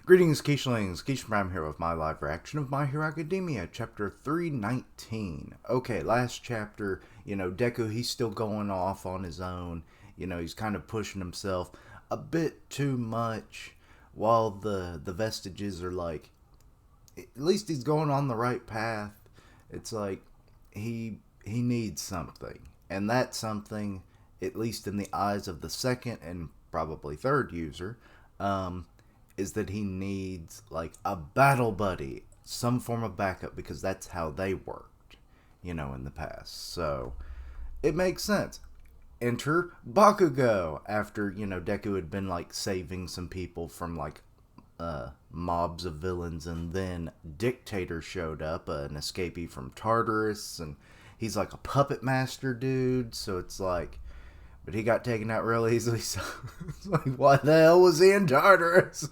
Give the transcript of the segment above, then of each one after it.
Greetings, Keishlings. Keish Prime here with my live reaction of My Hero Academia, chapter 319. Okay, last chapter, Deku, he's still going off on his own. He's kind of pushing himself a bit too much, while the vestiges are like, at least he's going on the right path. It's like, he needs something. And that something, at least in the eyes of the second and probably third user, is that he needs like a battle buddy, some form of backup, because that's how they worked, in the past. So it makes sense. Enter Bakugo after, Deku had been like saving some people from like mobs of villains, and then Dictator showed up, an escapee from Tartarus, and he's like a puppet master dude, so it's like, but he got taken out real easily, so it's like, why the hell was he in Tartarus?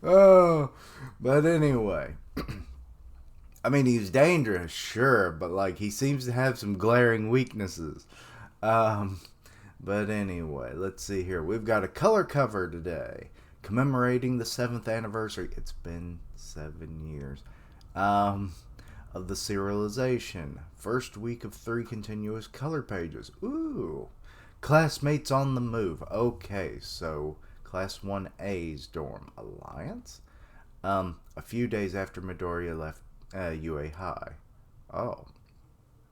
Oh, but anyway. I mean, he's dangerous, sure, but like, he seems to have some glaring weaknesses. But anyway, let's see here. We've got a color cover today, commemorating the 7th anniversary. It's been 7 years. Of the serialization. First week of 3 continuous color pages. Ooh. Classmates on the move. Okay, so Class 1A's dorm. Alliance? A few days after Midoriya left UA High. Oh.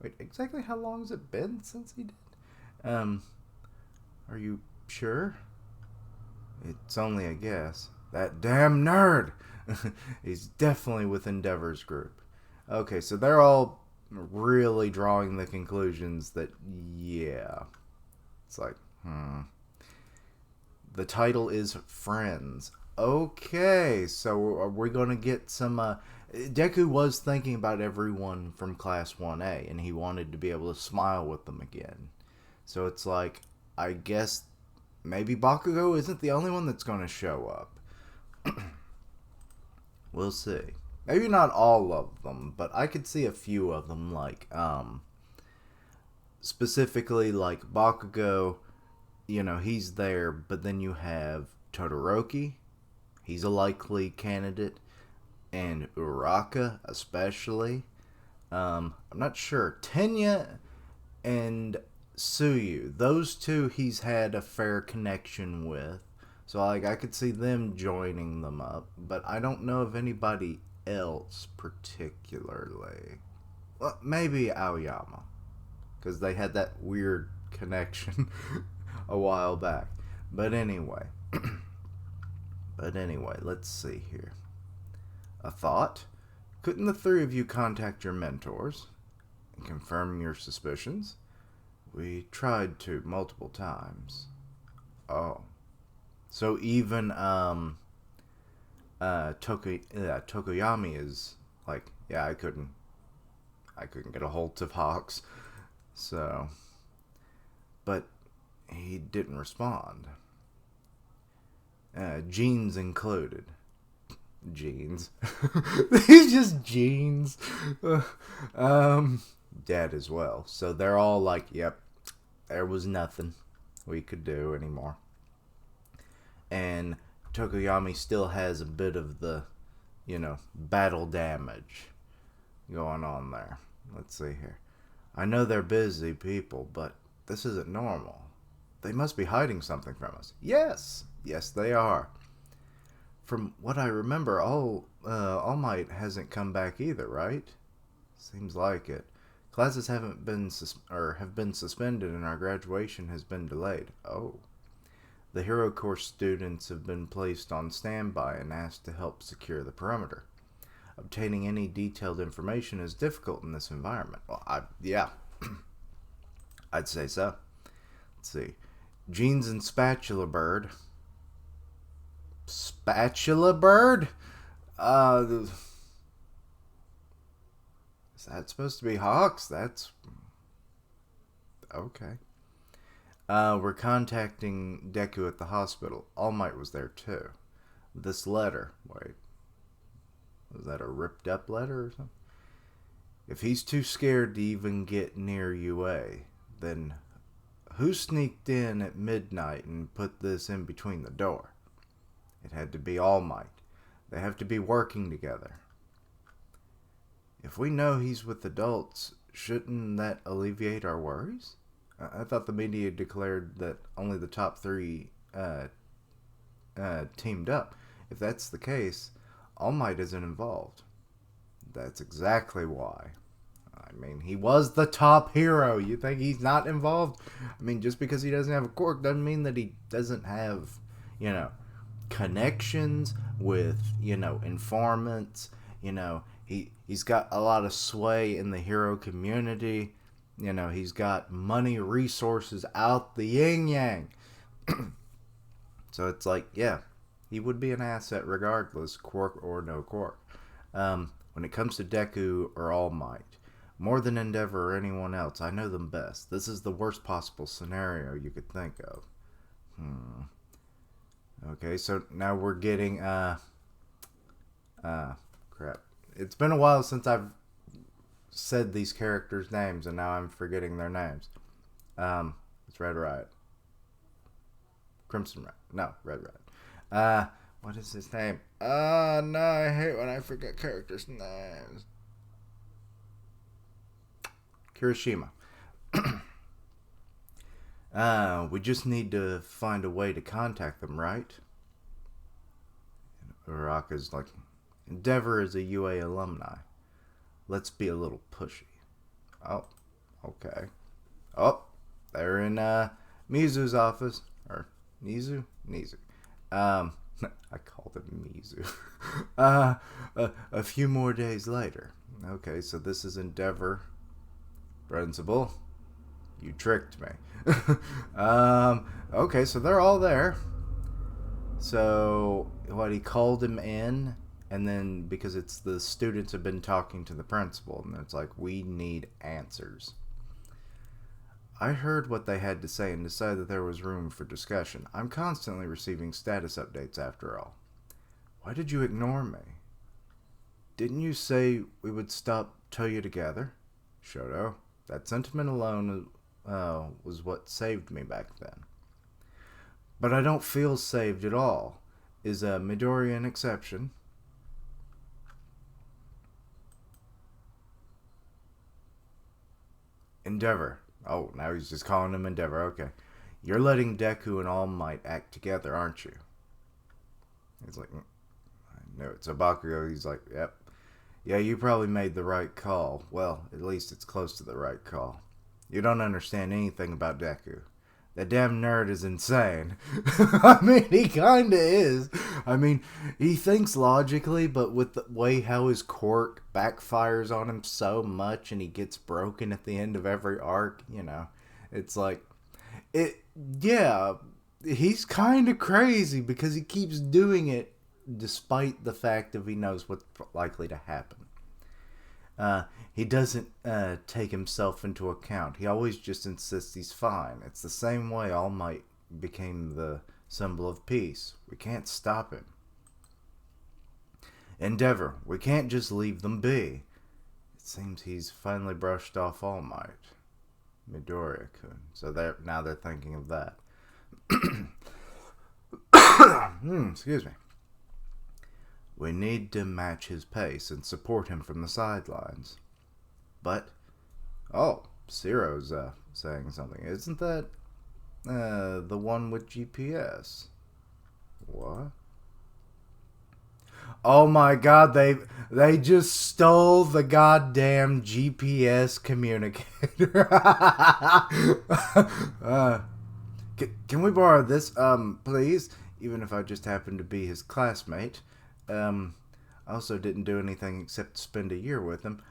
Wait, exactly how long has it been since he did? Are you sure? It's only a guess. That damn nerd! He's definitely with Endeavor's group. Okay, so they're all really drawing the conclusions that, yeah. It's like, The title is Friends. Okay, so are we going to get some... Deku was thinking about everyone from Class 1A, and he wanted to be able to smile with them again. So it's like, I guess maybe Bakugo isn't the only one that's going to show up. We'll see. Maybe not all of them, but I could see a few of them, like, specifically, like, Bakugo, he's there, but then you have Todoroki, he's a likely candidate, and Uraka, especially. I'm not sure. Tenya and Tsuyu, those two he's had a fair connection with, so like I could see them joining them up, but I don't know of anybody else particularly. Well, maybe Aoyama, because they had that weird connection a while back. But anyway, let's see here. A thought? Couldn't the 3 of you contact your mentors and confirm your suspicions? We tried to multiple times. Oh. So even Tokoyami is like, yeah, I couldn't get a hold of Hawks. So, but he didn't respond. Jeans included. Jeans. He's just Jeans. Dad as well. So they're all like, yep, there was nothing we could do anymore. And Tokoyami still has a bit of the, battle damage going on there. Let's see here. I know they're busy people, but this isn't normal. They must be hiding something from us. Yes, they are. From what I remember, All Might hasn't come back either, right? Seems like it. Classes have been suspended, and our graduation has been delayed. Oh. The Hero Course students have been placed on standby and asked to help secure the perimeter. Obtaining any detailed information is difficult in this environment. Well, yeah. I'd say so. Let's see. Jeans and Spatula Bird. Spatula Bird? Is that supposed to be Hawks? That's... okay. We're contacting Deku at the hospital. All Might was there too. This letter. Wait. Was that a ripped up letter or something? If he's too scared to even get near UA, then who sneaked in at midnight and put this in between the door? It had to be All Might. They have to be working together. If we know he's with adults, shouldn't that alleviate our worries? I thought the media declared that only the top three teamed up. If that's the case, All Might isn't involved. That's exactly why. I mean, he was the top hero. You think he's not involved? I mean, just because he doesn't have a quirk doesn't mean that he doesn't have, connections with, informants. He's got a lot of sway in the hero community. He's got money, resources out the yin-yang. So it's like, yeah, he would be an asset regardless, quirk or no quirk. When it comes to Deku or All Might, more than Endeavor or anyone else, I know them best. This is the worst possible scenario you could think of. Okay, so now we're getting, crap. It's been a while since I've said these characters' names, and now I'm forgetting their names. It's Red Riot. Crimson Riot. No, Red Riot. What is his name? No, I hate when I forget characters' names. Kirishima. We just need to find a way to contact them, right? Uraraka's like, Endeavor is a UA alumni. Let's be a little pushy. Oh, okay. Oh, they're in Mizu's office. Or Nizu? Nizu. I called him Mizu. A few more days later. Okay, so this is Endeavor. Principal, you tricked me. Okay, so they're all there. So, he called him in, and then because it's the students have been talking to the principal, and it's like, we need answers. I heard what they had to say and decided that there was room for discussion. I'm constantly receiving status updates after all. Why did you ignore me? Didn't you say we would stop Toya together? Shoto, that sentiment alone was what saved me back then. But I don't feel saved at all. Is Midori an exception? Endeavor. Oh, now he's just calling him Endeavor. Okay. You're letting Deku and All Might act together, aren't you? He's like, I know it's a Bakugo. He's like, yep. Yeah, you probably made the right call. Well, at least it's close to the right call. You don't understand anything about Deku. That damn nerd is insane. I mean, he kinda is. I mean, he thinks logically, but with the way how his quirk backfires on him so much and he gets broken at the end of every arc, it's like, yeah, he's kinda crazy because he keeps doing it despite the fact that he knows what's likely to happen. He doesn't take himself into account. He always just insists he's fine. It's the same way All Might became the symbol of peace. We can't stop him. Endeavor, we can't just leave them be. It seems he's finally brushed off All Might. Midoriya-kun. So now they're thinking of that. Excuse me. We need to match his pace and support him from the sidelines. But, Ciro's saying something. Isn't that the one with GPS? What? Oh my god, they just stole the goddamn GPS communicator. Can we borrow this, please? Even if I just happen to be his classmate. I also didn't do anything except spend a year with him.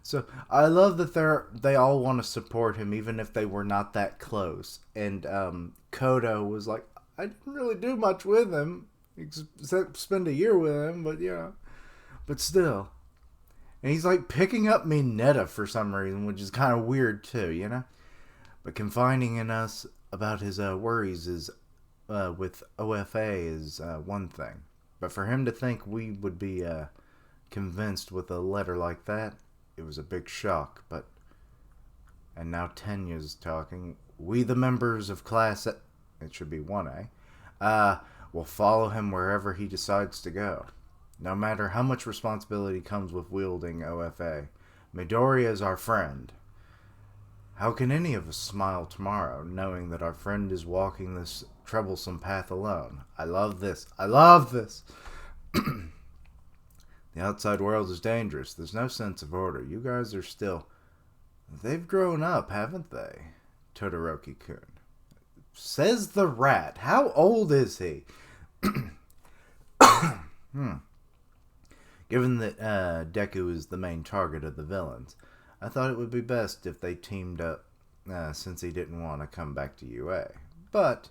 So I love that they all want to support him, even if they were not that close. And Kodo was like, I didn't really do much with him, except spend a year with him, but still. And he's like picking up Mineta for some reason, which is kind of weird too, But confiding in us about his worries is with OFA is one thing. But for him to think we would be convinced with a letter like that, it was a big shock. And now Tenya's talking. We, the members of Class A, it should be 1A, will follow him wherever he decides to go. No matter how much responsibility comes with wielding OFA, Midoriya is our friend. How can any of us smile tomorrow knowing that our friend is walking this troublesome path alone? I love this. I love this. The outside world is dangerous. There's no sense of order. You guys are still... They've grown up, haven't they? Todoroki-kun. Says the rat. How old is he? Given that Deku is the main target of the villains, I thought it would be best if they teamed up since he didn't want to come back to UA. But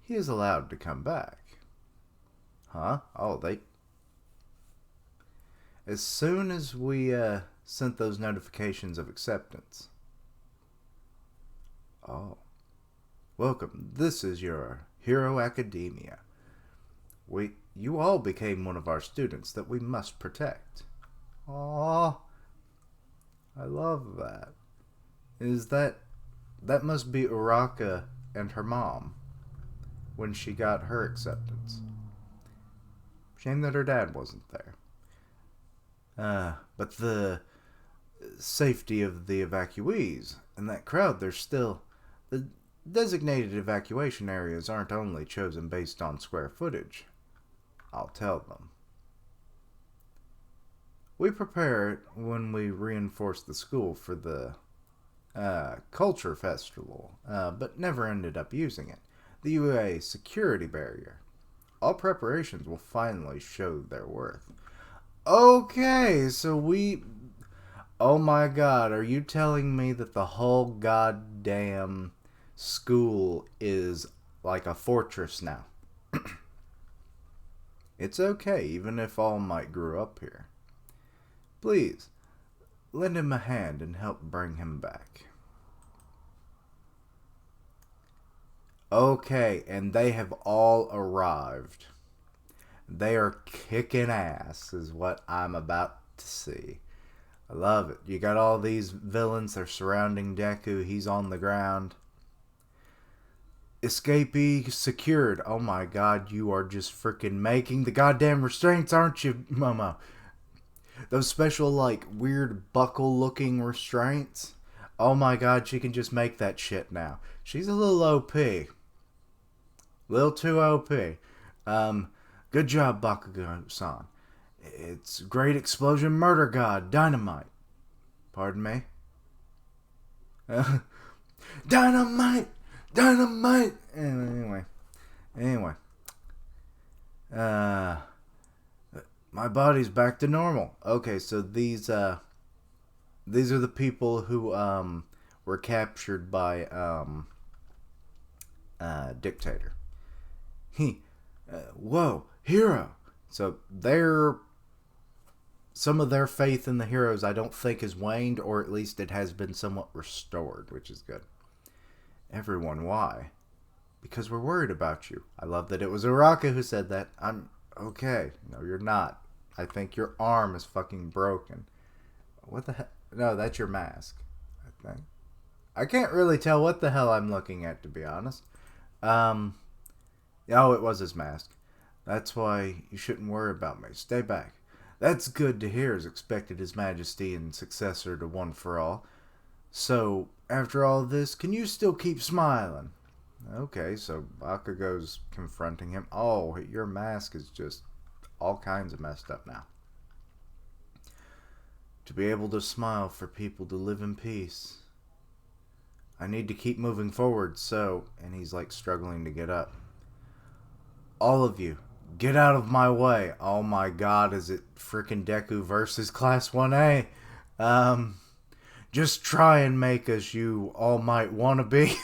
he is allowed to come back. Huh? Oh, they... As soon as we sent those notifications of acceptance. Oh. Welcome. This is your Hero Academia. You all became one of our students that we must protect. Aww. I love that. That must be Uraka and her mom when she got her acceptance. Shame that her dad wasn't there. But the safety of the evacuees and that crowd, there's still... The designated evacuation areas aren't only chosen based on square footage. I'll tell them. We prepare when we reinforce the school for the culture festival, but never ended up using it. The UA security barrier. All preparations will finally show their worth. Okay, so we... Oh my god, are you telling me that the whole goddamn school is like a fortress now? It's okay, even if All Might grew up here. Please, lend him a hand and help bring him back. Okay, and they have all arrived. They are kicking ass, is what I'm about to see. I love it. You got all these villains, they're surrounding Deku, he's on the ground. Escapee secured. Oh my god, you are just freaking making the goddamn restraints, aren't you, Momo? Those special, like, weird buckle-looking restraints. Oh my god, she can just make that shit now. She's a little OP. Little too OP. Good job, Bakugo-san. It's great explosion murder god, dynamite. Pardon me? Dynamite! Dynamite! Anyway. My body's back to normal. Okay, so these are the people who were captured by Dictator. Whoa, hero. So some of their faith in the heroes I don't think has waned, or at least it has been somewhat restored, which is good. Everyone, why? Because we're worried about you. I love that it was Uraka who said that. I'm okay. No, you're not. I think your arm is fucking broken. What the hell? No, that's your mask, I think. I can't really tell what the hell I'm looking at, to be honest. Oh, it was his mask. That's why you shouldn't worry about me. Stay back. That's good to hear, as expected His Majesty and successor to One for All. So, after all this, can you still keep smiling? Okay, so Bakugo's confronting him. Oh, your mask is just all kinds of messed up now. To be able to smile for people to live in peace. I need to keep moving forward, so... And he's like struggling to get up. All of you, get out of my way. Oh my god, is it frickin' Deku versus Class 1A? Just try and make us you all might want to be.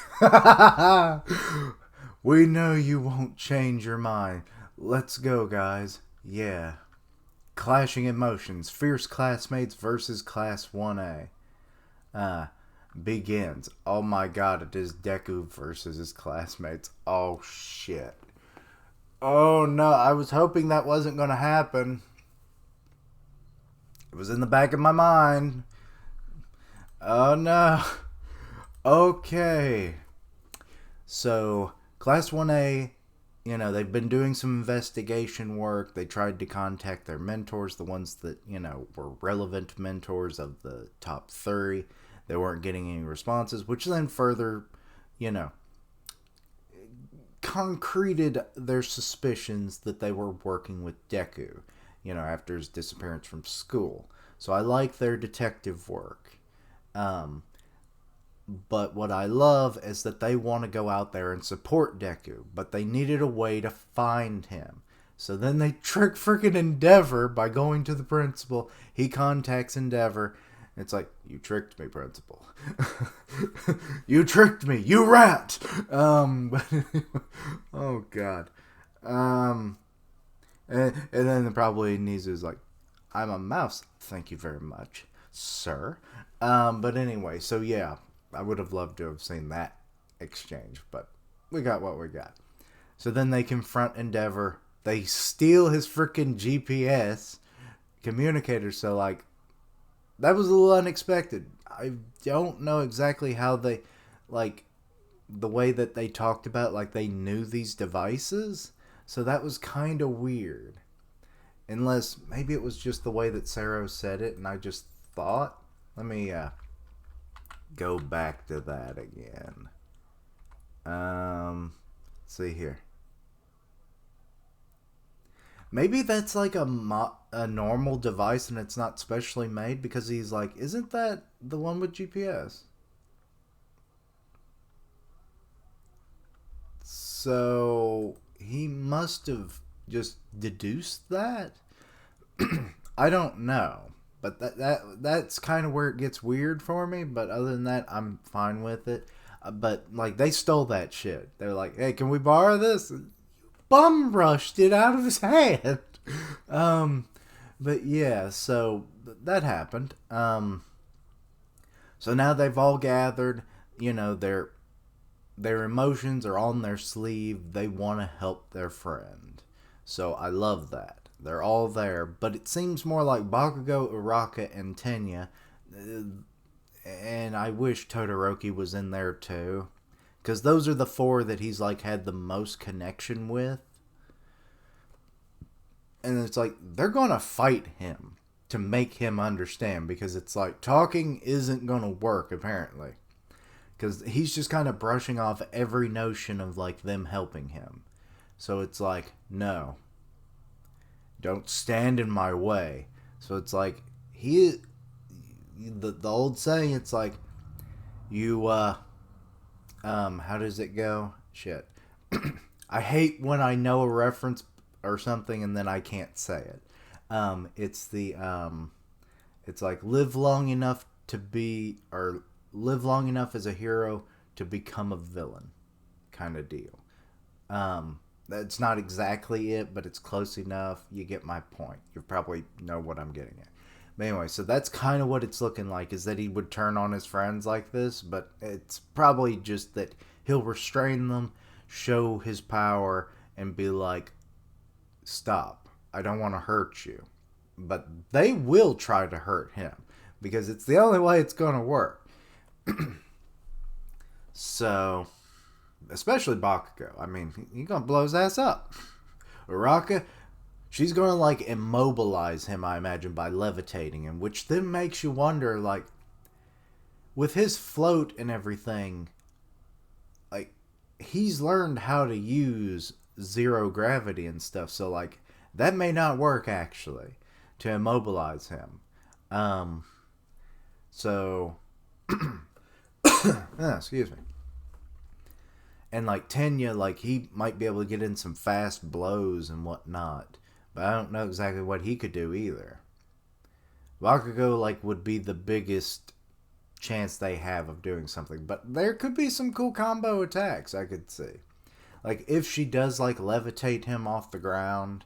We know you won't change your mind. Let's go, guys. Yeah. Clashing emotions. Fierce classmates versus Class 1A. Begins. Oh my god, it is Deku versus his classmates. Oh shit. Oh no, I was hoping that wasn't going to happen. It was in the back of my mind. Oh no. Okay. So, Class 1A they've been doing some investigation work. They tried to contact their mentors, the ones that, were relevant mentors of the top 30. They weren't getting any responses, which then further, you know, concreted their suspicions that they were working with Deku, after his disappearance from school. So I like their detective work. But what I love is that they want to go out there and support Deku, but they needed a way to find him. So then they trick freaking Endeavor by going to the principal. He contacts Endeavor. It's like, you tricked me, principal. You tricked me, you rat! But, oh, God. And then probably Nizu's like, I'm a mouse, thank you very much, sir. But anyway, so yeah, I would have loved to have seen that exchange, but we got what we got. So then they confront Endeavor. They steal his freaking GPS communicator, so like, that was a little unexpected. I don't know exactly how they, like, the way that they talked about, like, they knew these devices. So that was kind of weird. Unless, maybe it was just the way that Sero said it, and I just thought. Let me go back to that again. Let's see here. Maybe that's like a normal device and it's not specially made, because he's like, isn't that the one with GPS? So he must have just deduced that? I don't know. But that's kind of where it gets weird for me. But other than that, I'm fine with it. But like, they stole that shit. They're like, hey, can we borrow this? Bum rushed it out of his hand. But yeah, so that happened. So now they've all gathered. Their emotions are on their sleeve. They want to help their friend. So I love that. They're all there. But it seems more like Bakugo, Uraka, and Tenya. And I wish Todoroki was in there too. Because those are the four that he's like had the most connection with. And it's like, they're going to fight him to make him understand. Because it's like, talking isn't going to work, apparently. Because he's just kind of brushing off every notion of like them helping him. So it's like, no. Don't stand in my way. So it's like, the old saying, it's like, how does it go? Shit. I hate when I know a reference or something and then I can't say it. It's like, live long enough as a hero to become a villain kind of deal. That's not exactly it, but it's close enough. You get my point. You probably know what I'm getting at. But anyway, so that's kind of what it's looking like, is that he would turn on his friends like this, but it's probably just that he'll restrain them, show his power, and be like, stop. I don't want to hurt you. But they will try to hurt him, because it's the only way it's going to work. So, especially Bakugo. I mean, he's going to blow his ass up. Uraka, she's going to, like, immobilize him, I imagine, by levitating him, which then makes you wonder, like, with his float and everything, like, he's learned how to use zero gravity and stuff, so, like, that may not work, actually, to immobilize him. So, excuse me. And, like, Tenya, like, he might be able to get in some fast blows and whatnot. But I don't know exactly what he could do either. Bakugo, like, would be the biggest chance they have of doing something. But there could be some cool combo attacks I could see. Like, if she does, like, levitate him off the ground,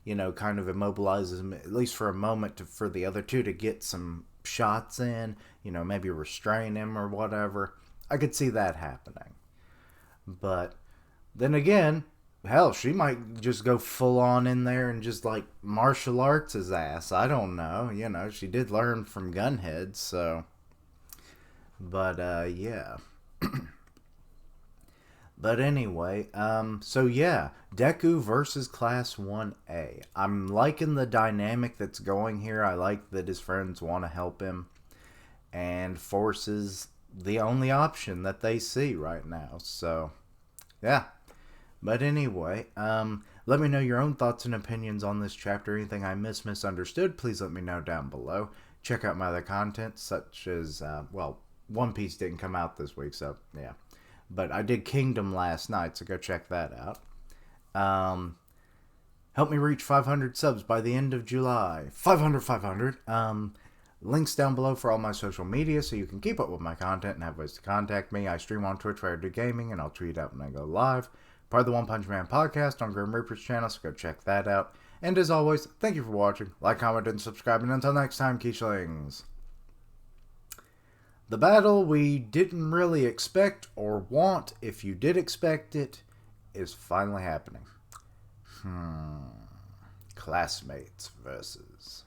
kind of immobilizes him, at least for a moment, for the other two to get some shots in, maybe restrain him or whatever. I could see that happening. But then again, hell, she might just go full on in there and just like martial arts his ass. I don't know. She did learn from Gunhead, so. But, yeah. But anyway, so yeah, Deku versus Class 1A. I'm liking the dynamic that's going here. I like that his friends want to help him, and Force is the only option that they see right now. So, yeah. But anyway, let me know your own thoughts and opinions on this chapter. Anything I misunderstood, please let me know down below. Check out my other content, such as, One Piece didn't come out this week, so yeah. But I did Kingdom last night, so go check that out. Help me reach 500 subs by the end of July. 500. Links down below for all my social media so you can keep up with my content and have ways to contact me. I stream on Twitch where I do gaming, and I'll tweet out when I go live. Part of the One Punch Man podcast on Grim Reaper's channel, so go check that out. And as always, thank you for watching. Like, comment, and subscribe. And until next time, Keishlings. The battle we didn't really expect or want, if you did expect it, is finally happening. Classmates versus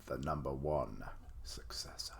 the #1 successor.